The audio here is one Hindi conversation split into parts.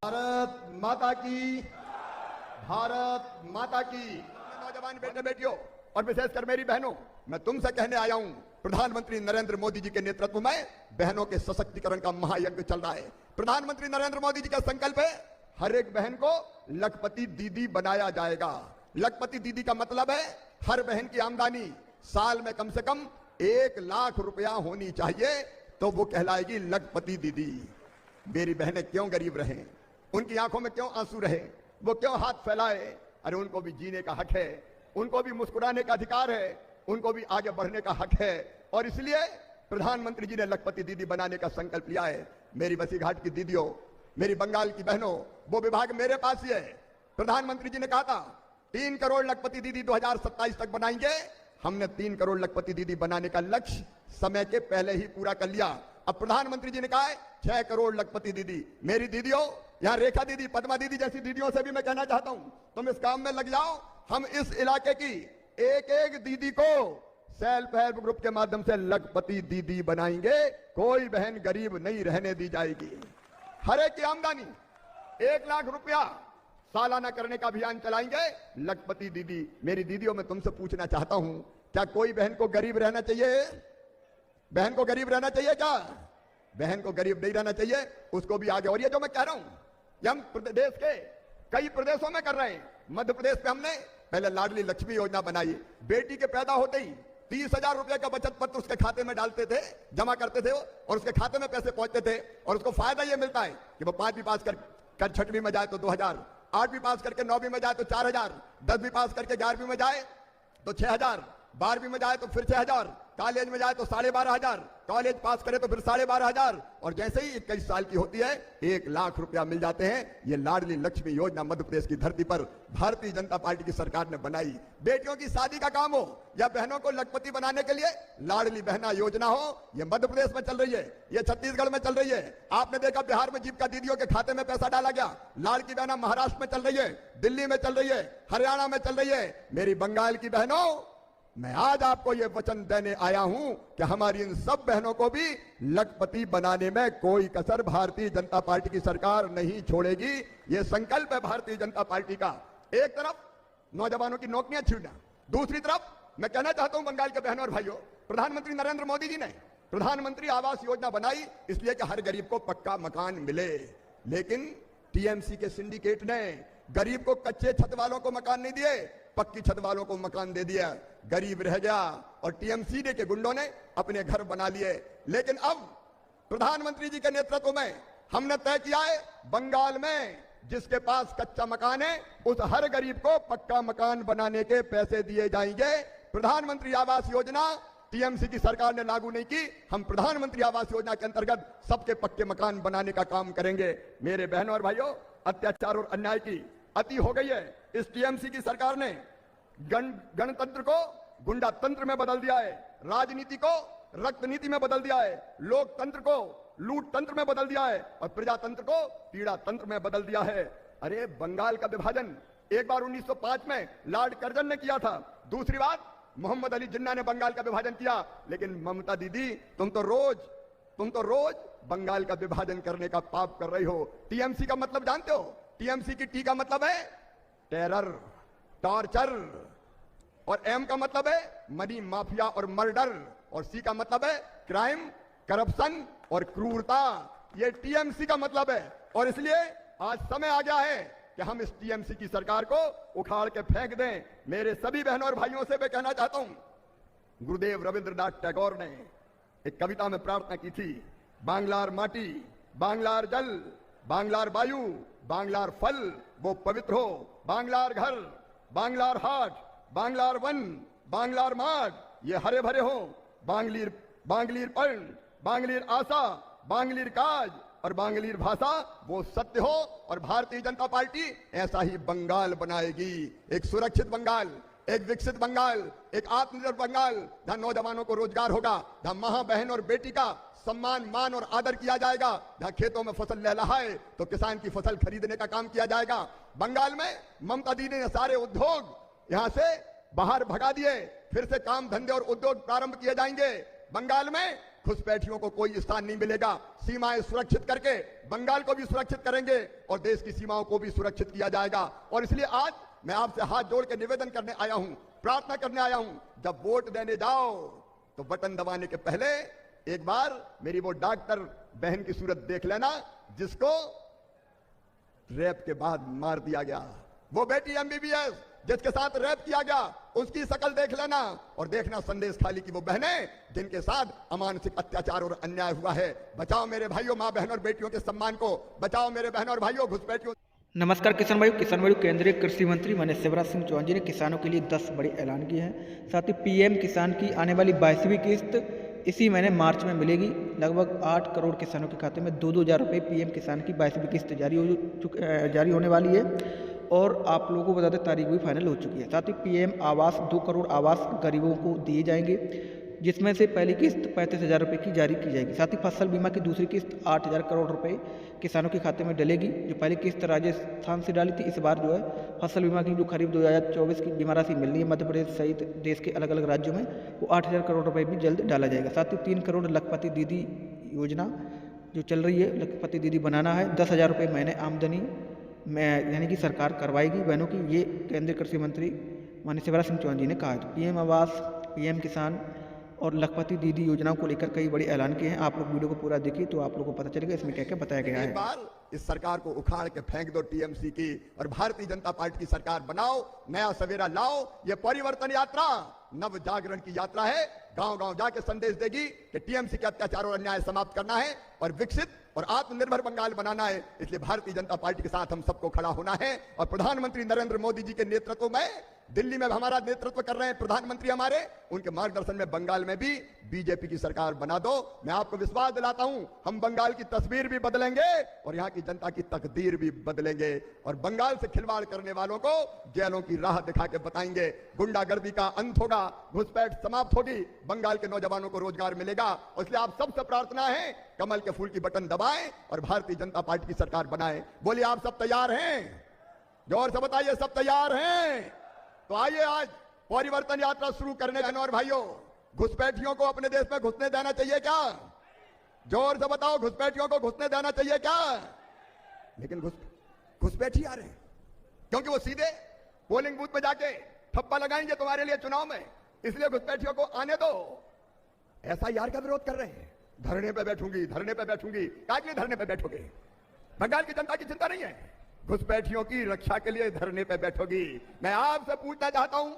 भारत माता की, भारत माता की। नौजवान बेटे बेटियों और विशेषकर मेरी बहनों, मैं तुमसे कहने आया हूं, प्रधानमंत्री नरेंद्र मोदी जी के नेतृत्व में बहनों के सशक्तिकरण का महायज्ञ चल रहा है। प्रधानमंत्री नरेंद्र मोदी जी का संकल्प है, हर एक बहन को लखपति दीदी बनाया जाएगा। लखपति दीदी का मतलब है हर बहन की आमदनी साल में कम से कम 1 लाख रुपया होनी चाहिए, तो वो कहलाएगी लखपति दीदी। मेरी बहनें क्यों गरीब रहे, उनकी आंखों में क्यों आंसू रहे, वो क्यों हाथ फैलाए? अरे उनको भी जीने का हक है, उनको भी मुस्कुराने का अधिकार है, उनको भी आगे बढ़ने का हक है। और इसलिए प्रधानमंत्री जी ने लखपति दीदी बनाने का संकल्प लिया है। मेरी बसीघाट की दीदियों, मेरी बंगाल की बहनों, वो विभाग मेरे पास ही है। प्रधानमंत्री जी ने कहा था 3 करोड़ लखपति दीदी 2027 तक बनाएंगे। हमने 3 करोड़ लखपति दीदी बनाने का लक्ष्य समय के पहले ही पूरा कर लिया। अब प्रधानमंत्री जी ने कहा है 6 करोड़ लखपति दीदी। मेरी दीदियों, यहां रेखा दीदी, पद्मा दीदी जैसी दीदियों से भी मैं कहना चाहता हूं, तुम इस काम में लग जाओ। हम इस इलाके की एक एक दीदी को सेल्फ हेल्प ग्रुप के माध्यम से लखपति दीदी बनाएंगे। कोई बहन गरीब नहीं रहने दी जाएगी। हर एक की आमदनी 1 लाख रुपया सालाना करने का अभियान चलाएंगे। लखपति दीदी, मेरी दीदियों, मैं तुमसे पूछना चाहता हूं, क्या कोई बहन को गरीब रहना चाहिए? बहन को गरीब रहना चाहिए क्या? बहन को गरीब नहीं रहना चाहिए, उसको भी आगे। और ये जो मैं कह रहा हूं, ये हम प्रदेश के कई प्रदेशों में कर रहे हैं। मध्य प्रदेश में हमने पहले लाडली लक्ष्मी योजना बनाई। बेटी के पैदा होते ही 30,000 रुपए का बचत पत्र उसके खाते में डालते थे, जमा करते थे और उसके खाते में पैसे पहुंचते थे। और उसको फायदा ये मिलता है कि वो 5वीं पास कर 6वीं में जाए तो 2,000, 8वीं पास करके 9वीं में जाए तो 4,000, 10वीं पास करके 11वीं में जाए तो 6,000, 12वीं में जाए तो फिर 6,000, कॉलेज में जाए तो 12,500, कॉलेज पास करे तो फिर 12,500, और जैसे ही 21 साल की होती है 1 लाख रुपया मिल जाते हैं। ये लाडली लक्ष्मी योजना मध्य प्रदेश की धरती पर भारतीय जनता पार्टी की सरकार ने बनाई। बेटियों की शादी का काम हो या बहनों को लखपति बनाने के लिए लाडली बहना योजना हो, ये मध्य प्रदेश में चल रही है, ये छत्तीसगढ़ में चल रही है। आपने देखा बिहार में जीविका दीदियों के खाते में पैसा डाला गया। लाड़की बहना महाराष्ट्र में चल रही है, दिल्ली में चल रही है, हरियाणा में चल रही है। मेरी बंगाल की बहनों, मैं आज आपको यह वचन देने आया हूं कि हमारी इन सब बहनों को भी लखपति बनाने में कोई कसर भारतीय जनता पार्टी की सरकार नहीं छोड़ेगी। यह संकल्प है भारतीय जनता पार्टी का। एक तरफ नौजवानों की नौकरियां छीनना, दूसरी तरफ मैं कहना चाहता हूं बंगाल के बहनों और भाइयों, प्रधानमंत्री नरेंद्र मोदी जी ने प्रधानमंत्री आवास योजना बनाई इसलिए कि हर गरीब को पक्का मकान मिले। लेकिन टीएमसी के सिंडिकेट ने गरीब को कच्चे छत वालों को मकान नहीं दिए, पक्की छत वालों को मकान दे दिया। गरीब रह गया और टीएमसी के गुंडों ने अपने घर बना लिए। लेकिन अब प्रधानमंत्री जी के नेतृत्व में हमने तय किया है, बंगाल में जिसके पास कच्चा मकान है उस हर गरीब को पक्का मकान बनाने के पैसे दिए जाएंगे। प्रधानमंत्री आवास योजना टीएमसी की सरकार ने लागू नहीं की, हम प्रधानमंत्री आवास योजना के अंतर्गत सबके पक्के मकान बनाने का काम करेंगे। मेरे बहनों और भाइयों, अत्याचार और अन्याय की अति हो गई है। इस टीएमसी की सरकार ने गणतंत्र को गुंडा तंत्र में बदल दिया है, राजनीति को रक्त नीति में बदल दिया है, लोकतंत्र को लूट तंत्र में बदल दिया है और प्रजातंत्र को पीड़ा तंत्र में बदल दिया है। अरे बंगाल का विभाजन एक बार 1905 में लॉर्ड कर्जन ने किया था, दूसरी बार मोहम्मद अली जिन्ना ने बंगाल का विभाजन किया। लेकिन ममता दीदी, तुम तो रोज बंगाल का विभाजन करने का पाप कर रही हो। टीएमसी का मतलब जानते हो? टीएमसी की टी का मतलब है टेरर, टॉर्चर, और एम का मतलब है मनी माफिया और मर्डर, और सी का मतलब है क्राइम, करप्शन और क्रूरता। ये टीएमसी का मतलब है। और इसलिए आज समय आ गया है कि हम इस टीएमसी की सरकार को उखाड़ के फेंक दें। मेरे सभी बहनों और भाइयों से मैं कहना चाहता हूं, गुरुदेव रविंद्रनाथ टैगोर ने एक कविता में प्रार्थना की थी, बांग्लार माटी, बांग्लार जल, बांग्लार वायु, बांग्लार फल वो पवित्र हो, बांग्लार घर, बांग्लार हाट, बांग्लार वन, बांग्लार माठ ये हरे भरे हो, बांग्लीर पर्ण, बांग्लीर आशा, बांग्लीर काज और बांग्लीर भाषा वो सत्य हो। और भारतीय जनता पार्टी ऐसा ही बंगाल बनाएगी, एक सुरक्षित बंगाल, एक विकसित बंगाल, एक आत्मनिर्भर बंगाल, जहां नौजवानों को रोजगार होगा, जहां मां, बहन और बेटी का सम्मान, मान और आदर किया जाएगा, जहां खेतों में फसल लहलहाए तो किसान की फसल खरीदने का काम किया जाएगा। बंगाल में ममता दीदी ने सारे उद्योग यहां से बाहर भगा दिए, फिर से काम धंधे और उद्योग प्रारंभ किए जाएंगे। बंगाल में घुसपैठियों को कोई स्थान नहीं मिलेगा। सीमाएं सुरक्षित करके बंगाल को भी सुरक्षित करेंगे और देश की सीमाओं को भी सुरक्षित किया जाएगा। और इसलिए आज मैं आपसे हाथ जोड़ के निवेदन करने आया हूं, प्रार्थना करने आया हूं, जब वोट देने जाओ तो बटन दबाने के पहले एक बार मेरी वो डॉक्टर बहन की सूरत देख लेना जिसको रेप के बाद मार दिया गया, वो बेटी एमबीबीएस जिसके साथ रेप किया गया, उसकी शक्ल देख लेना और देखना संदेश खाली की वो बहनें जिनके साथ अमानसिक अत्याचार और अन्याय हुआ है। बचाओ मेरे भाइयों, मां बहन और बेटियों के सम्मान को, बचाओ मेरे बहनों और भाइयों घुसपैठियों। नमस्कार किसान भाइयों, केंद्रीय कृषि मंत्री माननीय शिवराज सिंह चौहान जी ने किसानों के लिए 10 बड़े ऐलान किए हैं। साथ ही पीएम किसान की आने वाली 22वीं किस्त इसी महीने मार्च में मिलेगी। लगभग 8 करोड़ किसानों के खाते में 2-2 हज़ार रुपये पीएम किसान की 22वीं किस्त जारी होने वाली है और आप लोगों को बता दें तारीख भी फाइनल हो चुकी है। साथ ही पीएम आवास 2 करोड़ आवास गरीबों को दिए जाएंगे, जिसमें से पहली किस्त 35,000 रुपये की जारी की जाएगी। साथ ही फसल बीमा की दूसरी किस्त 8,000 करोड़ रुपए किसानों के खाते में डलेगी। जो पहली किस्त राजस्थान से डाली थी, इस बार जो है फसल बीमा की जो खरीफ 2024 की बीमा राशि मिल रही है मध्य प्रदेश सहित देश के अलग अलग राज्यों में, वो 8,000 करोड़ रुपये भी जल्द डाला जाएगा। साथ ही 3 करोड़ लखपति दीदी योजना जो चल रही है, लखपति दीदी बनाना है। 10,000 रुपये महीने आमदनी में यानी कि सरकार करवाएगी बहनों की, ये केंद्रीय कृषि मंत्री माननीय शिवराज सिंह चौहान जी ने कहा है। तो पीएम आवास, पीएम किसान और लखपति दीदी योजनाओं को लेकर कई बड़े ऐलान किए हैं। आप लोग वीडियो को पूरा देखिए तो आप लोगों को पता चलेगा इसमें क्या क्या बताया गया है। एक बार इस सरकार को उखाड़ के फेंक दो टीएमसी की और भारतीय जनता पार्टी की सरकार बनाओ, नया सवेरा लाओ। ये परिवर्तन यात्रा नव जागरण की यात्रा है, गांव गांव जाके संदेश देगी कि टीएमसी के अत्याचार और अन्याय समाप्त करना है और विकसित और आत्मनिर्भर बंगाल बनाना है। इसलिए भारतीय जनता पार्टी के साथ हम सबको खड़ा होना है और प्रधानमंत्री नरेंद्र मोदी जी के नेतृत्व में दिल्ली में हमारा नेतृत्व कर रहे हैं प्रधानमंत्री हमारे, उनके मार्गदर्शन में बंगाल में भी बीजेपी की सरकार बना दो। मैं आपको विश्वास दिलाता हूं, हम बंगाल की तस्वीर भी बदलेंगे और यहां की जनता की तकदीर भी बदलेंगे और बंगाल से खिलवाड़ करने वालों को जेलों की राह दिखा के बताएंगे। गुंडागर्दी का अंत होगा, घुसपैठ समाप्त होगी, बंगाल के नौजवानों को रोजगार मिलेगा। इसलिए आप सबसे प्रार्थना है, कमल के फूल की बटन दबाएं और भारतीय जनता पार्टी की सरकार बनाएं। बोलिए आप सब तैयार हैं? जोर से बताइए सब तैयार हैं? तो आइए आज परिवर्तन यात्रा शुरू करने बहनों और भाइयों। घुसपैठियों को अपने देश में घुसने देना चाहिए क्या? जोर से बताओ, घुसपैठियों को घुसने देना चाहिए क्या? लेकिन घुसपैठी आ रहे हैं क्योंकि वो सीधे पोलिंग बूथ पे जाके ठप्पा लगाएंगे तुम्हारे लिए चुनाव में, इसलिए घुसपैठियों को आने दो। एसआईआर का विरोध कर रहे हैं, धरने पे बैठूंगी, धरने पे बैठूंगी। क्या के लिए धरने पे बैठोगे? बंगाल की जनता की चिंता नहीं है, घुसपैठियों की रक्षा के लिए धरने पे बैठोगी। मैं आपसे पूछना चाहता हूं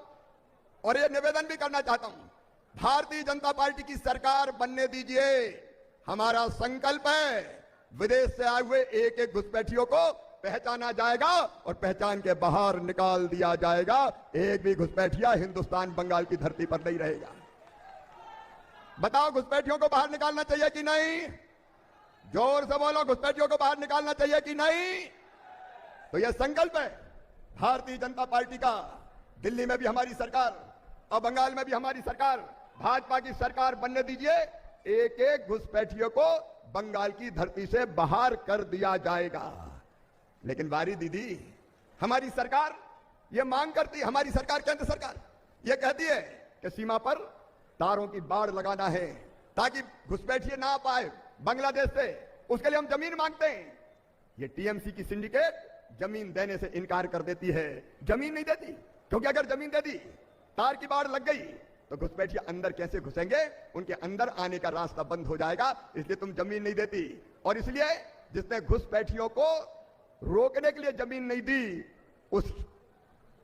और ये निवेदन भी करना चाहता हूं, भारतीय जनता पार्टी की सरकार बनने दीजिए। हमारा संकल्प है विदेश से आए हुए एक एक घुसपैठियों को पहचाना जाएगा और पहचान के बाहर निकाल दिया जाएगा। एक भी घुसपैठिया हिंदुस्तान बंगाल की धरती पर नहीं रहेगा। बताओ, घुसपैठियों को बाहर निकालना चाहिए कि नहीं? जोर से बोलो, घुसपैठियों को बाहर निकालना चाहिए कि नहीं? तो यह संकल्प है भारतीय जनता पार्टी का। दिल्ली में भी हमारी सरकार और बंगाल में भी हमारी सरकार, भाजपा की सरकार बनने दीजिए। एक एक घुसपैठियों को बंगाल की धरती से बाहर कर दिया जाएगा। लेकिन वारी दीदी, हमारी सरकार यह मांग करती है, हमारी सरकार केंद्र सरकार यह कहती है कि सीमा पर तारों की बाड़ लगाना है ताकि घुसपैठिए ना आ पाए बांग्लादेश से। उसके लिए हम जमीन मांगते हैं। ये टीएमसी की सिंडिकेट जमीन देने से इनकार कर देती है, जमीन नहीं देती, क्योंकि अगर जमीन दे दी, तार की बाड़ लग गई तो घुसपैठिए अंदर कैसे घुसेंगे? उनके अंदर आने का रास्ता बंद हो जाएगा। इसलिए तुम जमीन नहीं देती और इसलिए जिसने घुसपैठियों को रोकने के लिए जमीन नहीं दी, उस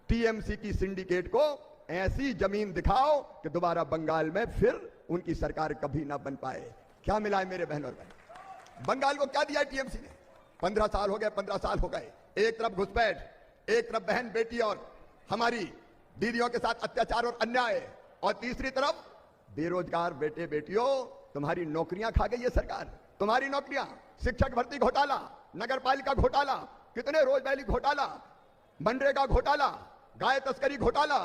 टीएमसी की सिंडिकेट को ऐसी जमीन दिखाओ कि दोबारा बंगाल में फिर उनकी सरकार कभी ना बन पाए। क्या मिला है मेरे बहन और भाई? बंगाल को क्या दिया है टीएमसी ने? 15 साल हो गए, 15 साल हो गए। एक तरफ घुसपैठ, एक तरफ बहन बेटी और हमारी दीदियों के साथ अत्याचार और अन्याय, और तीसरी तरफ बेरोजगार बेटे बेटियों, तुम्हारी नौकरियां खा गई है सरकार। तुम्हारी नौकरियां, शिक्षक भर्ती घोटाला, नगर पालिका घोटाला, कितने रोजगारी घोटाला, मनरेगा घोटाला, गाय तस्करी घोटाला,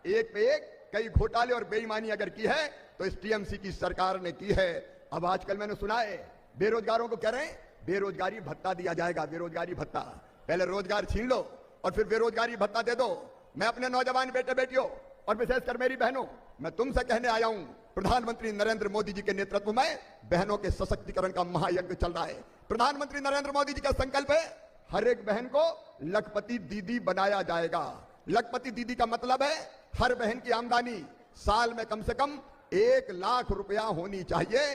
एक पे एक कई घोटाले और बेईमानी अगर की है तो इस टीएमसी की सरकार ने की है। अब आजकल मैंने सुना है बेरोजगारों को कह रहे हैं बेरोजगारी भत्ता दिया जाएगा। बेरोजगारी भत्ता, पहले रोजगार छीन लो और फिर बेरोजगारी भत्ता दे दो। मैं अपने नौजवान बेटे बेटियों और विशेषकर मेरी बहनों, मैं तुमसे कहने आया हूं प्रधानमंत्री नरेंद्र मोदी जी के नेतृत्व में बहनों के सशक्तिकरण का महायज्ञ चल रहा है। प्रधानमंत्री नरेंद्र मोदी जी का संकल्प है, हर एक बहन को लखपति दीदी बनाया जाएगा। लखपति दीदी का मतलब है हर बहन की आमदनी साल में कम से कम 1 लाख रुपया होनी चाहिए।